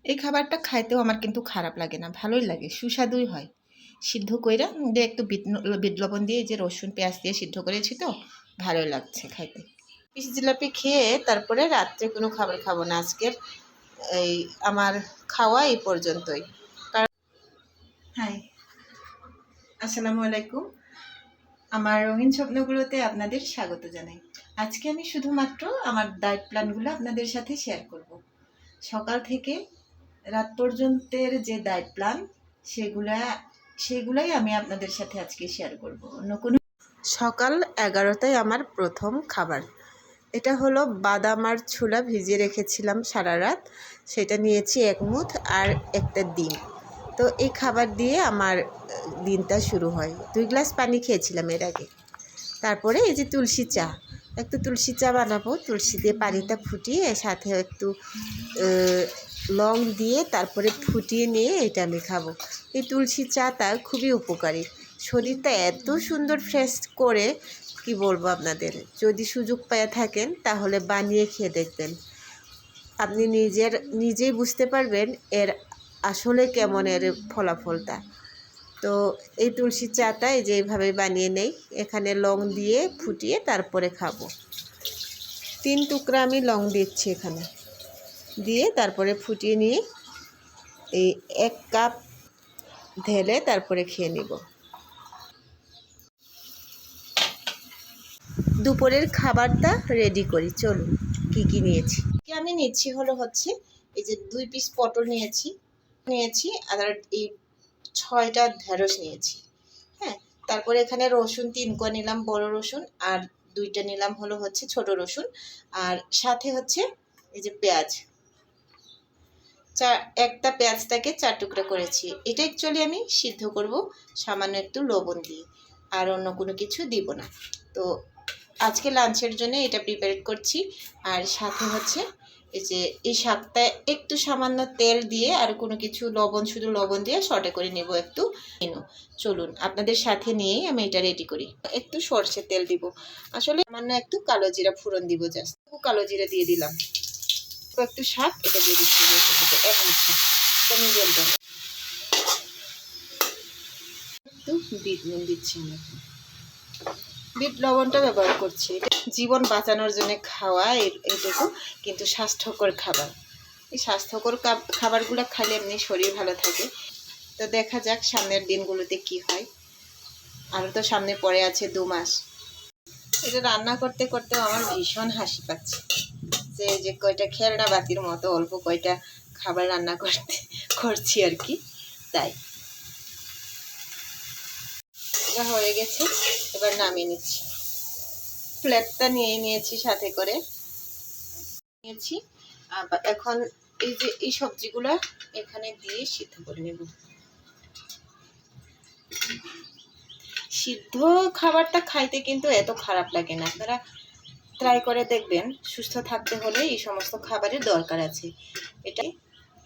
এই খাবারটা খাইতেও আমার কিন্তু খারাপ লাগে না, ভালোই লাগে, সুস্বাদুই হয়। সিদ্ধ কইরা দিয়ে একটু বিট লবণ দিয়ে যে রসুন পেঁয়াজ দিয়ে সিদ্ধ করেছি, তো ভালোই লাগছে খাইতে। ফিশ জিলাপি খেয়ে তারপরে রাত্রে কোনো খাবার খাবো না আজকের। এই আমার খাওয়া এই পর্যন্তই। হাই, আসসালামু আলাইকুম। আমার রঙিন স্বপ্নগুলোতে আপনাদের স্বাগত জানাই। আজকে আমি শুধুমাত্র আমার ডায়েট প্ল্যানগুলো আপনাদের সাথে শেয়ার করব। সকাল থেকে রাত পর্যন্তের যে ডায়েট প্ল্যান, সেগুলাই আমি আপনাদের সাথে আজকে শেয়ার করব। অন্য কোনো সকাল 11টায় আমার প্রথম খাবার, এটা হলো বাদাম আর ছোলা ভিজিয়ে রেখেছিলাম সারা রাত, সেটা নিয়েছি এক মুঠ আর একটা ডিম। তো এই খাবার দিয়ে আমার দিনটা শুরু হয়। 2 গ্লাস পানি খেয়েছিলাম এর আগে। তারপরে এই যে তুলসী চা, একটু তুলসী চা বানাবো, তুলসী দিয়ে পানিটা ফুটিয়ে সাথে একটু লং দিয়ে তারপরে ফুটিয়ে নিয়ে এটা আমি খাবো। এই তুলসী চাটা খুবই উপকারী, শরীরটা এত সুন্দর ফ্রেশ করে, কি বলবো আপনাদের। যদি সুযোগ পেয়ে থাকেন তাহলে বানিয়ে খেয়ে দেখবেন, আপনি নিজেই বুঝতে পারবেন এর আসলে কেমন এর ফলাফলটা। তো এই তুলসী চাটা এই যে এইভাবে বানিয়ে নেই, এখানে লং দিয়ে ফুটিয়ে তারপরে খাবো। 3 টুকরা আমি লং দিচ্ছি এখানে, দিয়ে তারপরে ফুটিয়ে নিয়ে এই 1 কাপ ঢেলে তারপরে খেয়ে নিব। দুপুরের খাবারটা রেডি করি, চলুন। কি নিয়েছি আমি নিচ্ছি হচ্ছে এই যে 2 পিস পটল নিয়েছি আর এই 6টা ঢেঁড়স নিয়েছি। হ্যাঁ, তারপরে এখানে রসুন 3 কোয়া নিলাম, বড় রসুন, আর 2টা নিলাম হচ্ছে ছোট রসুন, আর সাথে হচ্ছে এই যে পেঁয়াজ, একটা পেঁয়াজটাকে 4 টুকরা করেছি। এটা অ্যাকচুয়ালি আমি সিদ্ধ করব সামান্য একটু লবণ দিয়ে, আর অন্য কোনো কিছু দিব না। তো আজকে লাঞ্চের জন্য এটা প্রিপেয়ার করছি। আর সাথে হচ্ছে এই যে এই শাকটা একটু সামান্য তেল দিয়ে আর কোনো কিছু শুধু লবণ দিয়ে সটে করে নেব একটু। চলুন আপনাদের সাথে নিয়েই আমি এটা রেডি করি। একটু সরষের তেল দিব, আসলে সামান্য একটু কালো জিরা ফোড়ন দিব, জাস্ট কালো জিরা দিয়ে দিলাম। একটু শাক এটা দিয়ে দিচ্ছি, এক মুঠ কমে জল দেবো, একটু বিট নুন দিচ্ছি। আমি বিট লবণটা ব্যবহার করছি, জীবন বাঁচানোর জন্য খাওয়া এইটুকু, কিন্তু স্বাস্থ্যকর খাবার। এই স্বাস্থ্যকর খাবারগুলো খাইলে এমনি শরীর ভালো থাকে। তো দেখা যাক সামনের দিনগুলোতে কি হয়, আরও তো সামনে পড়ে আছে 2 মাস। এটা রান্না করতে করতেও আমার ভীষণ হাসি পাচ্ছে, যে কয়টা খেলনা বাতির মতো অল্প কয়টা খাবার রান্না করছি আর কি। তাই এটা হয়ে গেছে, এবার নামিয়ে নিচ্ছি। প্লেটটা নিয়েছি সাথে করে নিয়েছি। এখন এই যে এই সবজিগুলো এখানে দিয়ে সিদ্ধ করে নেব। সিদ্ধ খাবারটা খাইতে কিন্তু এত খারাপ লাগে না, আপনারা ট্রাই করে দেখবেন। সুস্থ থাকতে হলে এই সমস্ত খাবারের দরকার আছে এটাই।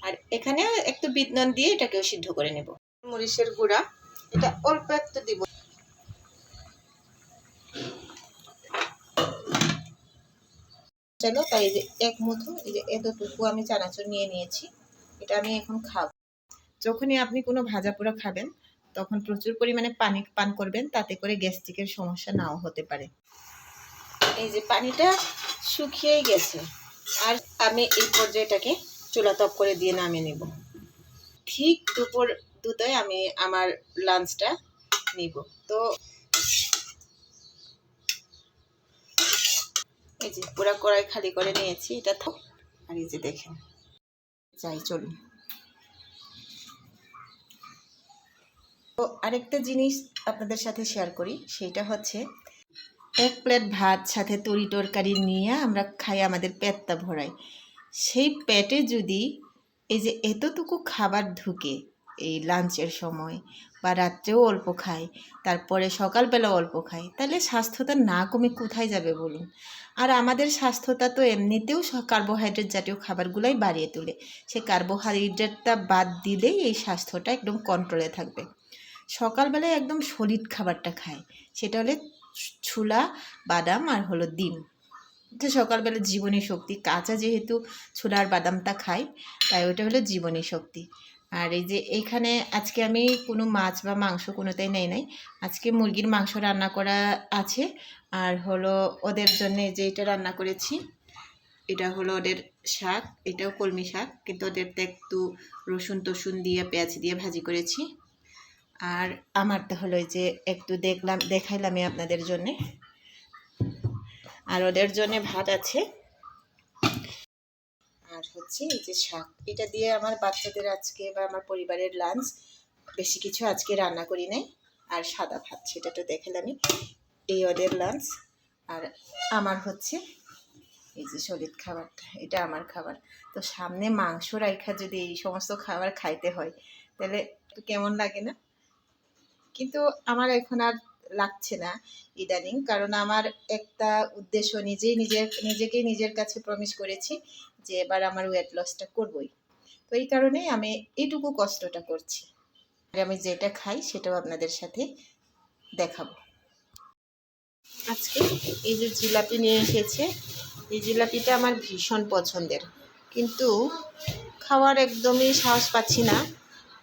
আর এখানে একটু বিট নুন দিয়ে এটাকেও সিদ্ধ করে নেব। মরিচের গুঁড়া এটা অল্প একটু দিব, চলো। তাই যে এক মুঠো এই যে এতটুকু আমি চানাচুর নিয়েছি, এটা আমি এখন খাবো। যখনই আপনি কোনো ভাজা পোড়া খাবেন তখন প্রচুর পরিমাণে পানি পান করবেন, তাতে করে গ্যাস্ট্রিকের সমস্যা নাও হতে পারে। এই যে পানিটা শুকিয়ে গেছে, আর আমি এই পর্যায়টাকে চুলা তপ করে দিয়ে নামিয়ে নেব। ঠিক দুপুর 2টায় আমি আমার লাঞ্চটা নিব। তো এই যে পুরা কড়াই খালি করে নিয়েছি, এটা আর এই যে দেখেন, যাই চলুন। তো আরেকটা জিনিস আপনাদের সাথে শেয়ার করি, সেটা হচ্ছে 1 প্লেট ভাত সাথে তরি তরকারি নিয়ে আমরা খাই, আমাদের পেটটা ভরাই। সেই পেটে যদি এই যে এতটুকু খাবার ঢুকে এই লাঞ্চের সময়, বা রাত্রেও অল্প খাই, তারপরে সকালবেলা অল্প খাই, তাহলে স্বাস্থ্যটা না কমে কোথায় যাবে বলুন। আর আমাদের স্বাস্থ্যটা তো এমনিতেও কার্বোহাইড্রেট জাতীয় খাবারগুলোই বাড়িয়ে তোলে, সে কার্বোহাইড্রেটটা বাদ দিলেই এই স্বাস্থ্যটা একদম কন্ট্রোলে থাকবে। সকালবেলায় একদম সলিড খাবারটা খাই, সেটা হলে ছোলা, বাদাম আর ডিম। এটা সকালবেলা জীবনী শক্তি, কাঁচা যেহেতু ছোলা আর বাদামটা খাই, তাই ওটা হলো জীবনী শক্তি। আর এই যে এইখানে আজকে আমি কোনো মাছ বা মাংস কোনোটাই নেই নাই, আজকে মুরগির মাংস রান্না করা আছে। আর হলো ওদের জন্য যে এটা রান্না করেছি, এটা হলো ওদের শাক, এটাও কলমি শাক, কিন্তু ওদেরটা একটু রসুন টসুন দিয়ে পেঁয়াজ দিয়ে ভাজি করেছি। আর আমারটা হলো যে একটু দেখাইলাম আপনাদের জন্যে। আর ওদের জন্য ভাত আছে, আর হচ্ছে এই যে শাক, এটা দিয়ে আমার বাচ্চাদের আজকে বা আমার পরিবারের লাঞ্চ। বেশি কিছু আজকে রান্না করি নাই। আর সাদা ভাত, সেটা তো দেখালামই। এই ওদের লাঞ্চ। আর আমার হচ্ছে এই যে সলিড খাবারটা, এটা আমার খাবার। তো সামনে মাংস রাইখা যদি এই সমস্ত খাবার খাইতে হয়, তাহলে কেমন লাগে না? কিন্তু আমার এখন আর লাগছে না ইদানিং, কারণ আমার একটা উদ্দেশ্য, নিজেকে নিজের কাছে প্রমিস করেছি যে এবার আমার ওয়েট লসটা করবই। তো এই কারণেই আমি এইটুকু কষ্টটা করছি। আর আমি যেটা খাই সেটাও আপনাদের সাথে দেখাবো। আজকে এই যে জিলাপি নিয়ে এসেছে, এই জিলাপিটা আমার ভীষণ পছন্দের, কিন্তু খাওয়ার একদমই সাহস পাচ্ছি না।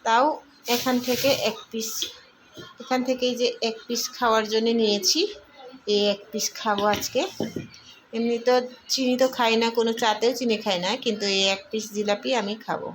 তাও এখান থেকে এই যে এক পিস খাওয়ার জন্য নিয়েছি। এই এক পিস খাবো আজকে। এমনি তো চিনি তো খাই না, কোনো চাতেও চিনি খাই না, কিন্তু এই এক পিস জিলাপি আমি খাবো।